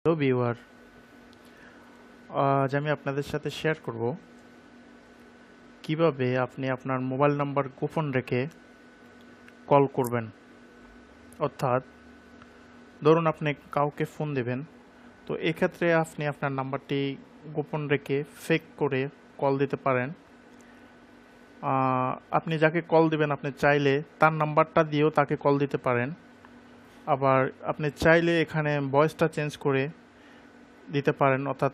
Hello viewer, আজ আমি আপনাদের সাথে শেয়ার করব কিভাবে আপনি আপনার মোবাইল নাম্বার গোপন রেখে কল করবেন। অর্থাৎ ধরুন আপনি কাউকে ফোন দেবেন, তো এক্ষেত্রে আপনি আপনার নাম্বারটি গোপন রেখে ফেক করে কল দিতে পারেন। আপনি যাকে কল দিবেন আপনি চাইলে তার নাম্বারটা দিয়েও তাকে কল দিতে পারেন। আবার আপনি চাইলে এখানে ভয়েসটা চেঞ্জ করে দিতে পারেন, অর্থাৎ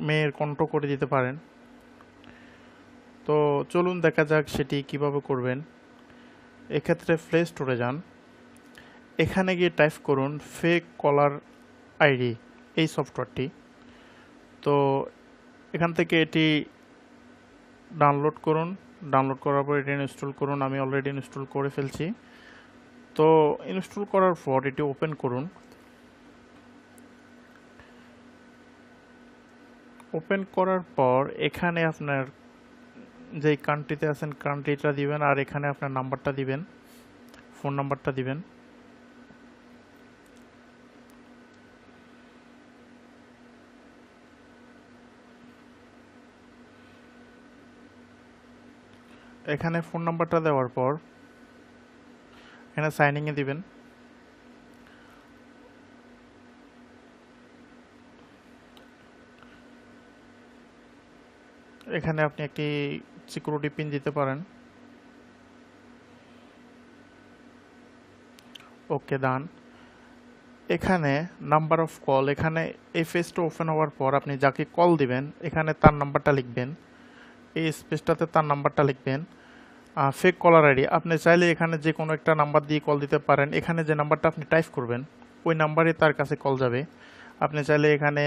মেয়ের কণ্ঠ করে দিতে পারেন। তো চলুন দেখা যাক সেটি কিভাবে করবেন। এক্ষেত্রে প্লে স্টোরে যান, এখানে গিয়ে টাইপ করুন ফেক কলার আইডি, এই সফটওয়্যারটি। তো এখান থেকে এটি ডাউনলোড করুন, ডাউনলোড করার পর এটি ইনস্টল করুন। আমি অলরেডি ইনস্টল করে ফেলছি। তো ইনস্টল করার পর এটি ওপেন করুন। ওপেন করার পর এখানে আপনার যেই কান্ট্রিতে আছেন কান্ট্রিটা দিবেন, আর এখানে আপনার নাম্বারটা দিবেন, ফোন নাম্বারটা দিবেন। এখানে ফোন নাম্বারটা দেওয়ার পর এখানে সাইনিংয়ে দিবেন। এখানে আপনি একটি সিকিউরিটি পিন দিতে পারেন। ওকে ডান। এখানে নাম্বার অফ কল, এখানে এই পেজটা ওপেন হওয়ার পর আপনি যাকে কল দিবেন এখানে তার নাম্বারটা লিখবেন, এই স্পেসটাতে তার নাম্বারটা লিখবেন। ফেক কলার আইডি, আপনি চাইলে এখানে যে কোনো একটা নাম্বার দিয়ে কল দিতে পারেন। এখানে যে নাম্বারটা আপনি টাইপ করবেন ওই নাম্বারে তার কাছে কল যাবে। আপনি চাইলে এখানে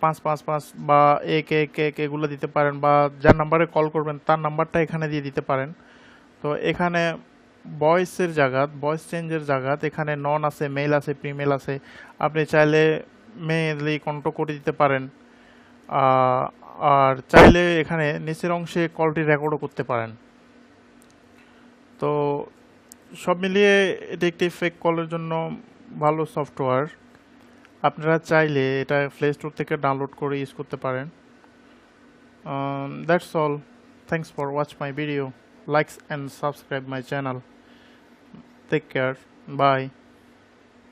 555 বা 111 এগুলো দিতে পারেন, বা যার নাম্বারে কল করবেন তার নাম্বারটা এখানে দিয়ে দিতে পারেন। তো এখানে ভয়েস চেঞ্জের জায়গাত এখানে নন আছে, মেল আছে, ফিমেল আছে। আপনি চাইলে মেইলি কন্ট্রোল করে দিতে পারেন। আর চাইলে এখানে নিচের অংশে কলটি রেকর্ডও করতে পারেন। তো সব মিলিয়ে এটি একটি ফেক কলের জন্য ভালো সফটওয়্যার। আপনারা চাইলে এটা প্লে স্টোর থেকে ডাউনলোড করে ইউজ করতে পারেন। That's all. Thanks for watch my video. Likes and subscribe my channel. Take care. Bye.